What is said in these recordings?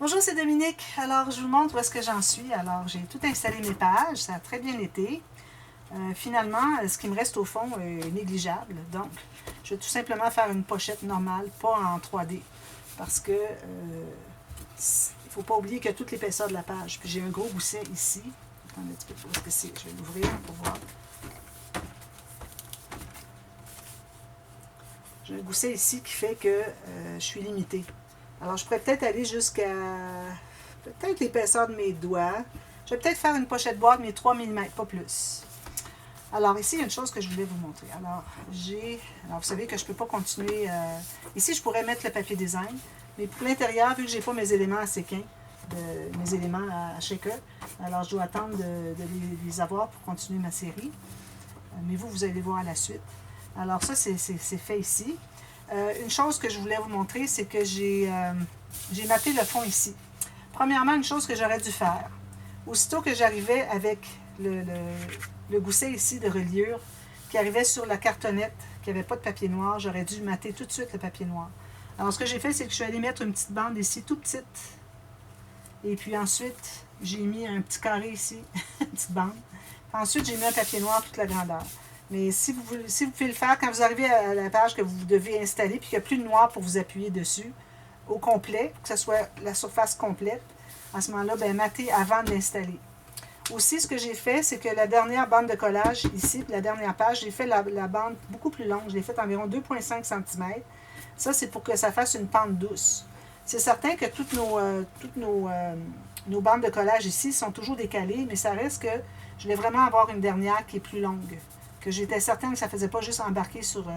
Bonjour, c'est Dominique. Alors, je vous montre où est-ce que j'en suis. Alors, j'ai tout installé mes pages. Ça a très bien été. Finalement, ce qui me reste au fond est négligeable. Donc, je vais tout simplement faire une pochette normale, pas en 3D. Parce que il ne faut pas oublier qu'il y a toute l'épaisseur de la page. Puis j'ai un gros gousset ici. Attendez un petit peu, où est-ce que c'est? Je vais l'ouvrir pour voir. J'ai un gousset ici qui fait que je suis limitée. Alors, je pourrais peut-être aller jusqu'à peut-être l'épaisseur de mes doigts. Je vais peut-être faire une pochette boîte, mais 3 mm, pas plus. Alors, ici, il y a une chose que je voulais vous montrer. Alors, vous savez que je ne peux pas continuer. Ici, je pourrais mettre le papier design, mais pour l'intérieur, vu que je n'ai pas mes éléments à séquin, mes éléments à shaker, alors je dois attendre de les avoir pour continuer ma série. Mais vous allez voir à la suite. Alors, ça, c'est fait ici. Une chose que je voulais vous montrer, c'est que j'ai mappé le fond ici. Premièrement, une chose que j'aurais dû faire. Aussitôt que j'arrivais avec le gousset ici de reliure qui arrivait sur la cartonnette, qui n'avait pas de papier noir, j'aurais dû mater tout de suite le papier noir. Alors, ce que j'ai fait, c'est que je suis allée mettre une petite bande ici, tout petite. Et puis ensuite, j'ai mis un petit carré ici, une petite bande. Puis ensuite, j'ai mis un papier noir toute la grandeur. Mais si vous pouvez le faire, quand vous arrivez à la page que vous devez installer, puis qu'il n'y a plus de noir pour vous appuyer dessus, au complet, que ce soit la surface complète, à ce moment-là, bien, matez avant de l'installer. Aussi, ce que j'ai fait, c'est que la dernière bande de collage, ici, la dernière page, j'ai fait la bande beaucoup plus longue. Je l'ai faite environ 2,5 cm. Ça, c'est pour que ça fasse une pente douce. C'est certain que toutes nos bandes de collage ici sont toujours décalées, mais ça reste que je voulais vraiment avoir une dernière qui est plus longue. Que j'étais certaine que ça ne faisait pas juste embarquer sur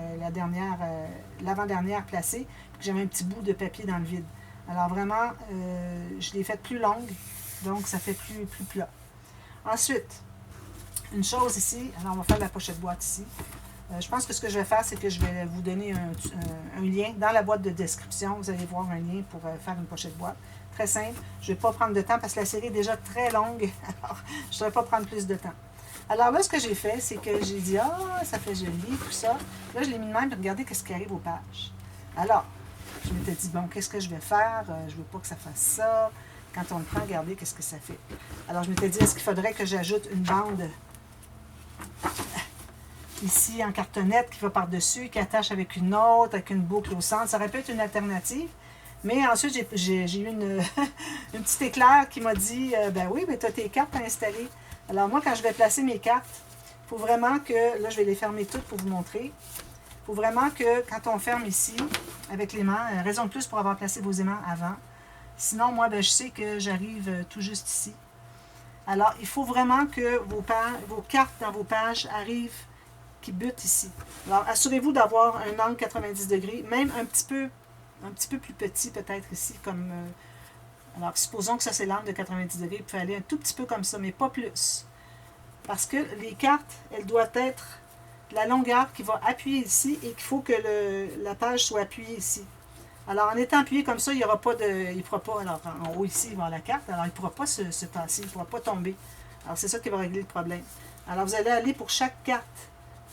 l'avant-dernière placée, que j'avais un petit bout de papier dans le vide. Alors vraiment, je l'ai faite plus longue, donc ça fait plus plat. Ensuite, une chose ici, alors on va faire la pochette boîte ici. Je pense que ce que je vais faire, c'est que je vais vous donner un lien dans la boîte de description. Vous allez voir un lien pour faire une pochette boîte. Très simple. Je ne vais pas prendre de temps parce que la série est déjà très longue. Alors, je ne devrais pas prendre plus de temps. Alors là, ce que j'ai fait, c'est que j'ai dit, ça fait joli, tout ça. Là, je l'ai mis de même pour regarder ce qui arrive aux pages. Alors, je m'étais dit, bon, qu'est-ce que je vais faire? Je ne veux pas que ça fasse ça. Quand on le prend, regardez qu'est-ce que ça fait. Alors, je m'étais dit, est-ce qu'il faudrait que j'ajoute une bande ici en cartonnette qui va par-dessus, qui attache avec une autre, avec une boucle au centre? Ça aurait pu être une alternative. Mais ensuite, j'ai eu une petite éclair qui m'a dit, ben oui, mais tu as tes cartes à installer. Alors moi, quand je vais placer mes cartes, il faut vraiment que, là je vais les fermer toutes pour vous montrer, il faut vraiment que quand on ferme ici, avec l'aimant, raison de plus pour avoir placé vos aimants avant, sinon moi, ben, je sais que j'arrive tout juste ici. Alors, il faut vraiment que vos cartes dans vos pages arrivent, qui butent ici. Alors, assurez-vous d'avoir un angle 90 degrés, même un petit peu plus petit peut-être ici, comme... alors, supposons que ça, c'est l'angle de 90 degrés. Il peut aller un tout petit peu comme ça, mais pas plus. Parce que les cartes, elles doivent être la longueur qui va appuyer ici et qu'il faut que la page soit appuyée ici. Alors, en étant appuyé comme ça, il n'y aura pas de... Il ne pourra pas... Alors, en haut ici, il va y avoir la carte. Alors, il ne pourra pas se passer. Il ne pourra pas tomber. Alors, c'est ça qui va régler le problème. Alors, vous allez aller pour chaque carte.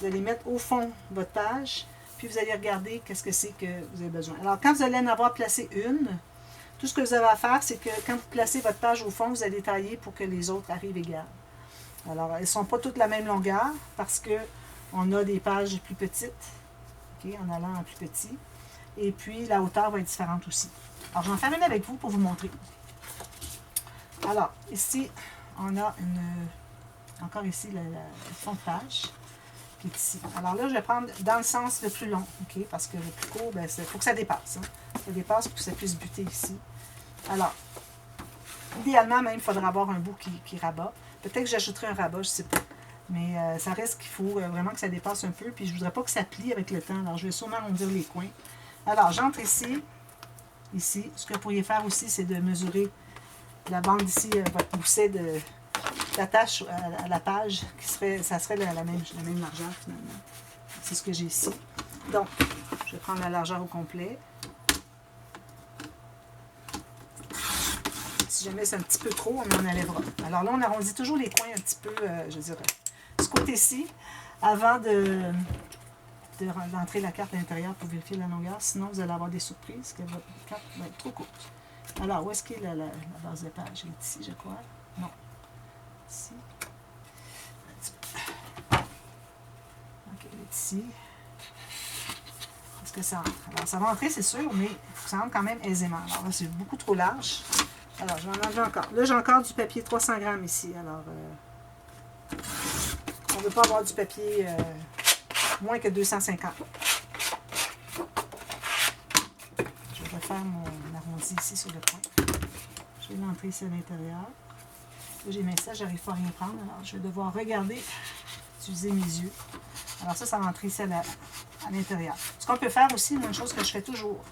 Vous allez mettre au fond de votre page. Puis, vous allez regarder qu'est-ce que c'est que vous avez besoin. Alors, quand vous allez en avoir placé une... Tout ce que vous avez à faire, c'est que quand vous placez votre page au fond, vous allez tailler pour que les autres arrivent égales. Alors, elles ne sont pas toutes la même longueur parce qu'on a des pages plus petites, en allant en plus petit. Et puis, la hauteur va être différente aussi. Alors, j'en fais une avec vous pour vous montrer. Alors, ici, on a encore ici le fond de page qui est ici. Alors là, je vais prendre dans le sens le plus long, parce que le plus court, il faut que ça dépasse. Ça dépasse pour que ça puisse buter ici. Alors, idéalement, même, il faudrait avoir un bout qui rabat. Peut-être que j'ajouterai un rabat, je ne sais pas. Mais ça reste qu'il faut vraiment que ça dépasse un peu. Puis je ne voudrais pas que ça plie avec le temps. Alors, je vais sûrement arrondir les coins. Alors, j'entre ici. Ici. Ce que vous pourriez faire aussi, c'est de mesurer la bande ici, votre gousset d'attache à la page. Ça serait la même largeur, finalement. C'est ce que j'ai ici. Donc, je vais prendre la largeur au complet. Si jamais c'est un petit peu trop, on en enlèvera. Alors là, on arrondit toujours les coins un petit peu, je dirais, ce côté-ci, avant d'entrer la carte à l'intérieur pour vérifier la longueur. Sinon, vous allez avoir des surprises, que votre carte va être trop courte. Alors, où est-ce qu'est la base de page? Elle est ici, je crois. Non. Ici. Ok, elle est ici. Est-ce que ça rentre? Alors, ça va entrer, c'est sûr, mais il faut que ça rentre quand même aisément. Alors là, c'est beaucoup trop large. Alors, je vais en enlever encore. Là, j'ai encore du papier 300 grammes ici. Alors, on ne veut pas avoir du papier moins que 250. Je vais refaire mon arrondi ici sur le coin. Je vais l'entrer ici à l'intérieur. Là, j'ai mis ça, j'arrive pas à rien prendre. Alors, je vais devoir regarder, utiliser mes yeux. Alors ça, ça va entrer ici à l'intérieur. Ce qu'on peut faire aussi, une chose que je fais toujours,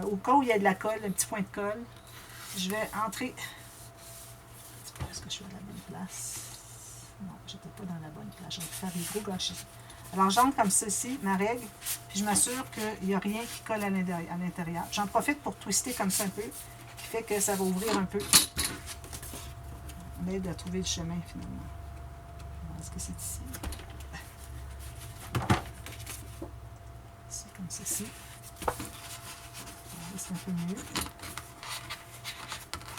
au cas où il y a de la colle, un petit point de colle, je vais entrer... Est-ce que je suis à la bonne place? Non, je n'étais pas dans la bonne place. Je vais faire des gros gâchis. Alors, j'entre comme ceci, ma règle, puis je m'assure qu'il n'y a rien qui colle à l'intérieur. J'en profite pour twister comme ça un peu, qui fait que ça va ouvrir un peu. On aide à trouver le chemin, finalement. Est-ce que c'est ici? Ici, comme ceci. C'est un peu mieux.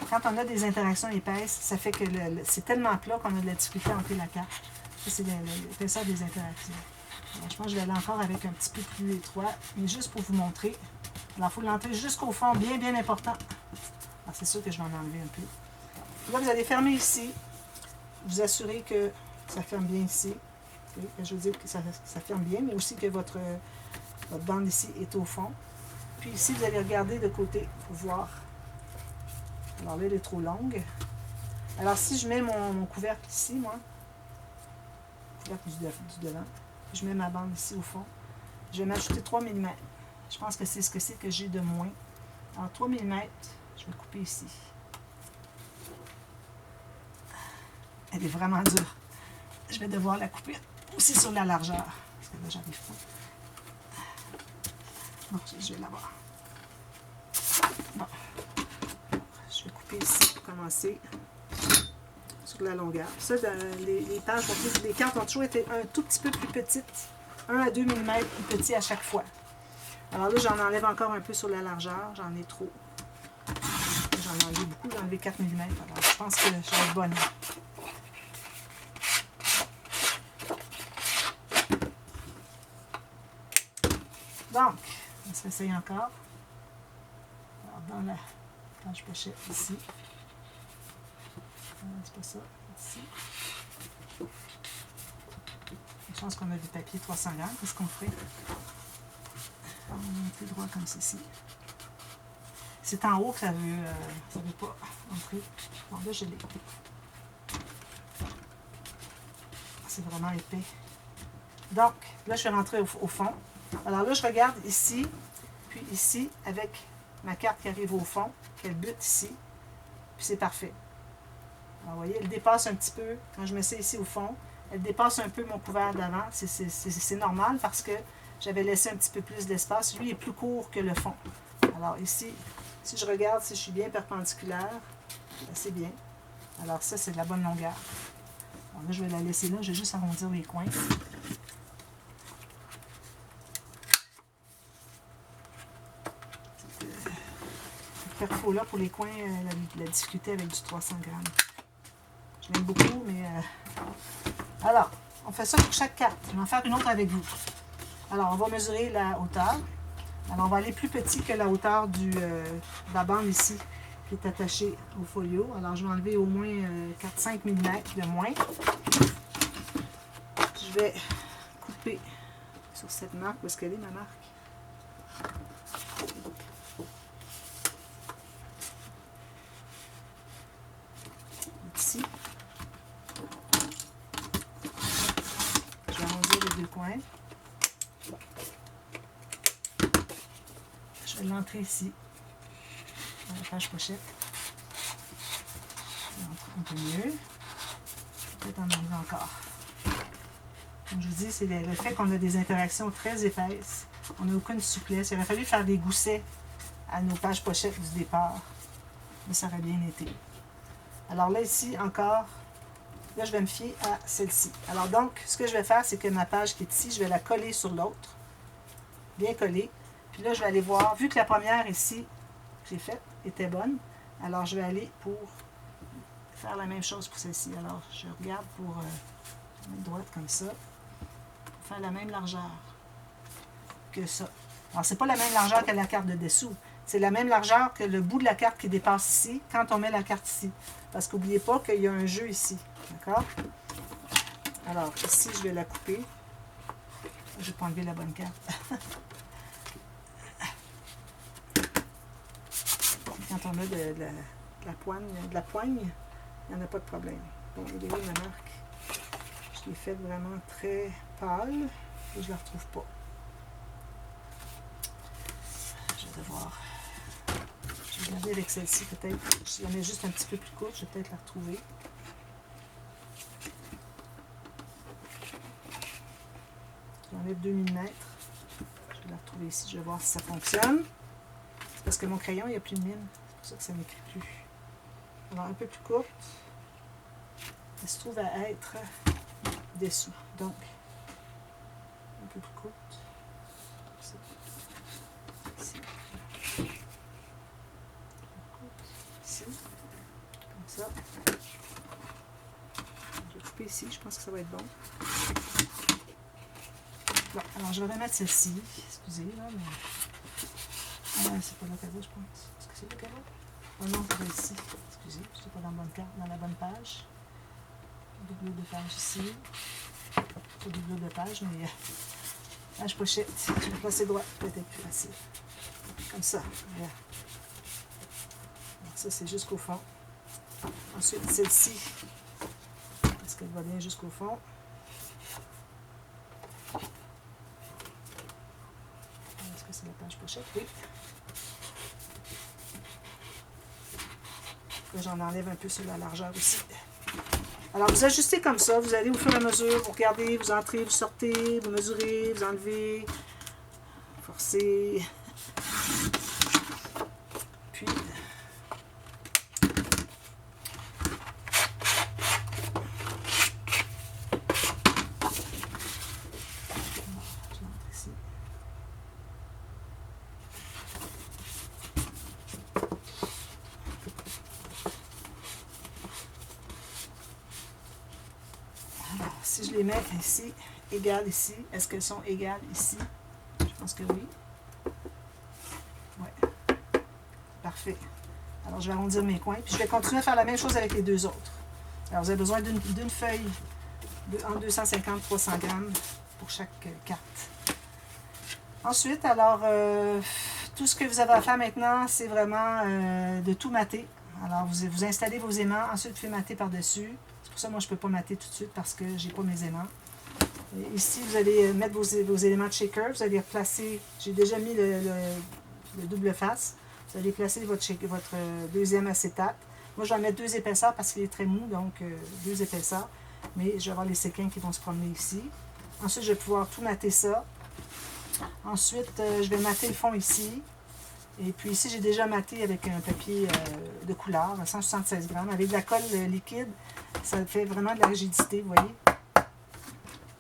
Quand on a des interactions épaisses, ça fait que c'est tellement plat qu'on a de la difficulté à entrer la carte. Ça, c'est l'épaisseur des interactions. Alors, je pense que je vais aller encore avec un petit peu plus étroit, mais juste pour vous montrer. Alors, il faut l'entrer jusqu'au fond, bien, bien important. Alors, c'est sûr que je vais en enlever un peu. Puis là, vous allez fermer ici. Vous assurez que ça ferme bien ici. Okay. Je veux dire que ça ferme bien, mais aussi que votre bande ici est au fond. Puis ici, vous allez regarder de côté pour voir. Alors là, elle est trop longue. Alors, si je mets mon couvercle ici, moi, couvercle du devant, puis je mets ma bande ici au fond, je vais m'ajouter 3 mm. Je pense que c'est ce que j'ai de moins. Alors, 3 mm, je vais couper ici. Elle est vraiment dure. Je vais devoir la couper aussi sur la largeur. Parce que là, j'arrive pas. Bon, je vais l'avoir. Bon. Je vais couper ici pour commencer. Sur la longueur. Ça, les pages, les cartes ont toujours été un tout petit peu plus petites. 1 à 2 mm plus petits à chaque fois. Alors là, j'en enlève encore un peu sur la largeur. J'en ai trop. J'en ai enlevé beaucoup. J'ai enlevé 4 mm. Alors, je pense que je vais être bonne. Donc, on s'essaye encore. Alors, dans la page pochette ici. C'est pas ça, ici. Une chance qu'on a du papier 300 grammes. Qu'est-ce qu'on ferait? On met plus droit comme ceci. C'est en haut que ça veut pas entrer. Bon, là, je l'ai. C'est vraiment épais. Donc, là, je vais rentrer au fond. Alors là, je regarde ici, puis ici, avec ma carte qui arrive au fond, qu'elle bute ici, puis c'est parfait. Alors, vous voyez, elle dépasse un petit peu, quand je mets ça ici au fond, elle dépasse un peu mon couvert d'avant. C'est normal parce que j'avais laissé un petit peu plus d'espace. Lui est plus court que le fond. Alors ici, si je regarde, si je suis bien perpendiculaire, c'est bien. Alors ça, c'est de la bonne longueur. Bon, là, je vais la laisser là, je vais juste arrondir les coins. Cette perfo-là, pour les coins, la difficulté avec du 300 grammes. Je l'aime beaucoup, mais... Alors, on fait ça pour chaque carte. Je vais en faire une autre avec vous. Alors, on va mesurer la hauteur. Alors, on va aller plus petit que la hauteur de la bande ici, qui est attachée au folio. Alors, je vais enlever au moins 4-5 mm de moins. Je vais couper sur cette marque. Où est-ce qu'elle est, ma marque? Ici. Je vais arrondir les deux coins. Je vais l'entrer ici, dans la page pochette. Je l'entre un peu mieux. Peut-être en arriver encore. Comme je vous dis, c'est le fait qu'on a des interactions très épaisses. On n'a aucune souplesse. Il aurait fallu faire des goussets à nos pages pochettes du départ. Mais ça aurait bien été. Alors là, ici, encore, là, je vais me fier à celle-ci. Alors donc, ce que je vais faire, c'est que ma page qui est ici, je vais la coller sur l'autre. Bien collée. Puis là, je vais aller voir, vu que la première ici, que j'ai faite, était bonne. Alors, je vais aller pour faire la même chose pour celle-ci. Alors, je regarde pour mettre droite comme ça, pour faire la même largeur que ça. Alors, c'est pas la même largeur que la carte de dessous. C'est la même largeur que le bout de la carte qui dépasse ici, quand on met la carte ici. Parce qu'oubliez pas qu'il y a un jeu ici. D'accord? Alors, ici, je vais la couper. Je ne vais pas enlever la bonne carte. Quand on a de la poigne, il n'y en a pas de problème. Bon, il est où ma marque? Je l'ai faite vraiment très pâle et je ne la retrouve pas. Je vais devoir... Je vais regarder avec celle-ci peut-être. Si je la mets juste un petit peu plus courte, je vais peut-être la retrouver. J'enlève 2 mm. Je vais la retrouver ici. Je vais voir si ça fonctionne. C'est parce que mon crayon, il n'y a plus de mine. C'est pour ça que ça ne m'écrit plus. Alors, un peu plus courte. Elle se trouve à être dessous. Donc, un peu plus courte. Ici. Ici. Comme ça. Je vais couper ici. Je pense que ça va être bon. Bon, alors je vais remettre celle-ci. Excusez, là, mais... Ah, c'est pas là qu'elle va, je pense. Est-ce que c'est là qu'elle va? Oh non, c'est ici. Excusez, je suis pas dans la bonne carte, dans la bonne page. Double de page ici. Pas double de page, mais page pochette. Je vais placer droit, peut-être plus facile. Comme ça. Voilà. Alors, ça, c'est jusqu'au fond. Ensuite, celle-ci. Est-ce qu'elle va bien jusqu'au fond? Est-ce que c'est la page pochette? Oui. Là, j'en enlève un peu sur la largeur aussi. Alors, vous ajustez comme ça. Vous allez au fur et à mesure. Vous regardez, vous entrez, vous sortez, vous mesurez, vous enlevez, forcez. Puis, si je les mets ici, égales ici, est-ce qu'elles sont égales ici? Je pense que oui. Oui. Parfait. Alors, je vais arrondir mes coins. Puis, je vais continuer à faire la même chose avec les deux autres. Alors, vous avez besoin d'une feuille de entre 250 et 300 grammes pour chaque carte. Ensuite, alors, tout ce que vous avez à faire maintenant, c'est vraiment de tout mater. Alors, vous installez vos aimants. Ensuite, vous faites mater par-dessus. C'est pour ça que moi, je ne peux pas mater tout de suite parce que je n'ai pas mes aimants. Et ici, vous allez mettre vos éléments de shaker. Vous allez replacer, j'ai déjà mis le double face. Vous allez placer votre deuxième acétate. Moi, je vais en mettre 2 épaisseurs parce qu'il est très mou, donc 2 épaisseurs. Mais je vais avoir les séquins qui vont se promener ici. Ensuite, je vais pouvoir tout mater ça. Ensuite, je vais mater le fond ici. Et puis ici, j'ai déjà maté avec un papier de couleur, 176 grammes. Avec de la colle liquide, ça fait vraiment de la rigidité, vous voyez.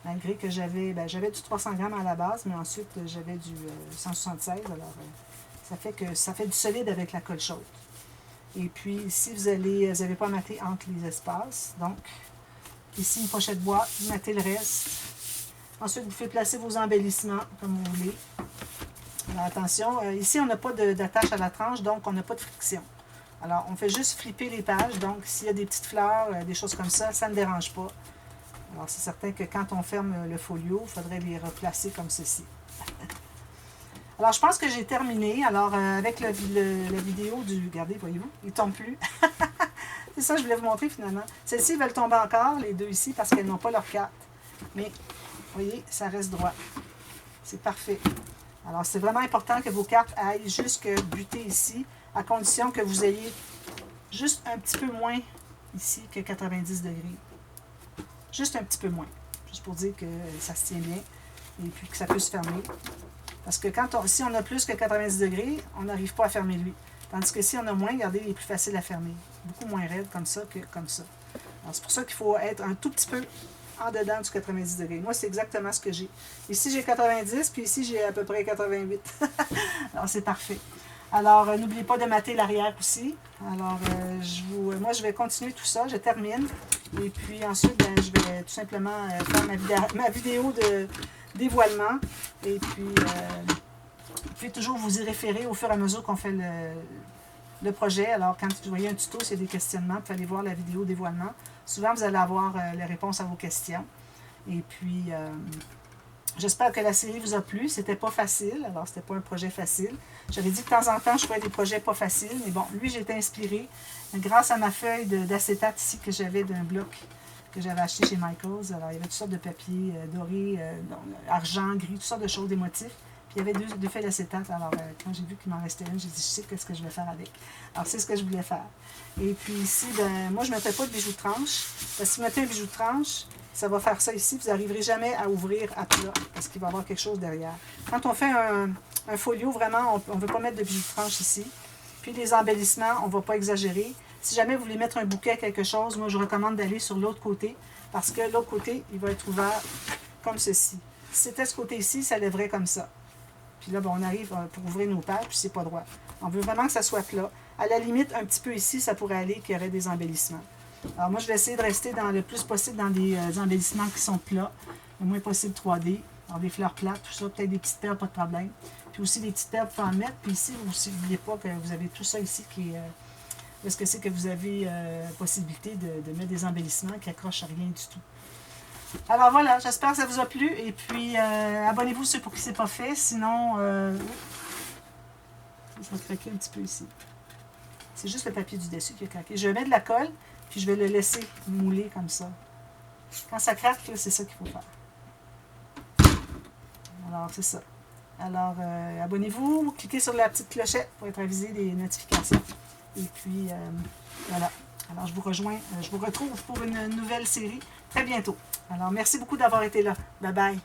Malgré que j'avais du 300 grammes à la base, mais ensuite, j'avais du 176. Alors, ça fait du solide avec la colle chaude. Et puis ici, vous n'avez pas maté entre les espaces. Donc, ici, une pochette bois, vous matez le reste. Ensuite, vous faites placer vos embellissements comme vous voulez. Alors, attention, ici, on n'a pas d'attache à la tranche, donc on n'a pas de friction. Alors, on fait juste flipper les pages. Donc, s'il y a des petites fleurs, des choses comme ça, ça ne dérange pas. Alors, c'est certain que quand on ferme le folio, il faudrait les replacer comme ceci. Alors, je pense que j'ai terminé. Alors, avec la vidéo du... Regardez, voyez-vous, il ne tombe plus. C'est ça que je voulais vous montrer finalement. Celles-ci veulent tomber encore, les deux ici, parce qu'elles n'ont pas leur carte. Mais, vous voyez, ça reste droit. C'est parfait. Alors, c'est vraiment important que vos cartes aillent jusque buter ici, à condition que vous ayez juste un petit peu moins ici que 90 degrés. Juste un petit peu moins. Juste pour dire que ça se tient bien et puis que ça peut se fermer. Parce que si on a plus que 90 degrés, on n'arrive pas à fermer lui. Tandis que si on a moins, regardez, il est plus facile à fermer. Beaucoup moins raide comme ça que comme ça. Alors, c'est pour ça qu'il faut être un tout petit peu en dedans du 90 degrés. Moi, c'est exactement ce que j'ai. Ici, j'ai 90, puis ici, j'ai à peu près 88. Alors, c'est parfait. Alors, n'oubliez pas de mater l'arrière aussi. Alors, moi, je vais continuer tout ça. Je termine. Et puis ensuite, ben, je vais tout simplement faire ma vidéo de dévoilement. Et puis, vous pouvez toujours vous y référer au fur et à mesure qu'on fait le projet. Alors, quand vous voyez un tuto, s'il y a des questionnements, vous pouvez aller voir la vidéo dévoilement. Souvent, vous allez avoir les réponses à vos questions. Et puis, j'espère que la série vous a plu. C'était pas facile, alors c'était pas un projet facile. J'avais dit que de temps en temps, je ferais des projets pas faciles, mais bon, lui, j'ai été inspirée grâce à ma feuille d'acétate ici que j'avais d'un bloc que j'avais acheté chez Michaels. Alors, il y avait toutes sortes de papiers dorés, argent, gris, toutes sortes de choses, des motifs. Puis, il y avait deux feuilles d'acétate. Alors, quand j'ai vu qu'il m'en restait une, j'ai dit, je sais qu'est-ce que je vais faire avec. Alors, c'est ce que je voulais faire. Et puis ici, ben, moi, je ne mettais pas de bijoux de tranche. Parce que si vous mettez un bijou de tranche, ça va faire ça ici. Vous n'arriverez jamais à ouvrir à plat parce qu'il va y avoir quelque chose derrière. Quand on fait un folio, vraiment, on ne veut pas mettre de bijoux de tranche ici. Puis les embellissements, on ne va pas exagérer. Si jamais vous voulez mettre un bouquet à quelque chose, moi, je recommande d'aller sur l'autre côté parce que l'autre côté, il va être ouvert comme ceci. Si c'était ce côté-ci, ça lèverait comme ça. Puis là, ben, on arrive pour ouvrir nos pages, puis c'est pas droit. On veut vraiment que ça soit plat. À la limite, un petit peu ici, ça pourrait aller qu'il y aurait des embellissements. Alors moi, je vais essayer de rester le plus possible dans des embellissements qui sont plats, le moins possible 3D. Alors des fleurs plates, tout ça, peut-être des petites perles, pas de problème. Puis aussi des petites perles, vous pouvez en mettre. Puis ici, vous n'oubliez pas que vous avez tout ça ici qui est... où est-ce que c'est que vous avez possibilité de mettre des embellissements qui accrochent à rien du tout. Alors voilà, j'espère que ça vous a plu. Et puis, abonnez-vous ceux pour qui ce n'est pas fait. Sinon, ça va craquer un petit peu ici. C'est juste le papier du dessus qui a craqué. Je vais mettre de la colle, puis je vais le laisser mouler comme ça. Quand ça craque, c'est ça qu'il faut faire. Alors, c'est ça. Alors, abonnez-vous, cliquez sur la petite clochette pour être avisé des notifications. Et puis, voilà. Alors, je vous retrouve pour une nouvelle série très bientôt. Alors, merci beaucoup d'avoir été là. Bye bye.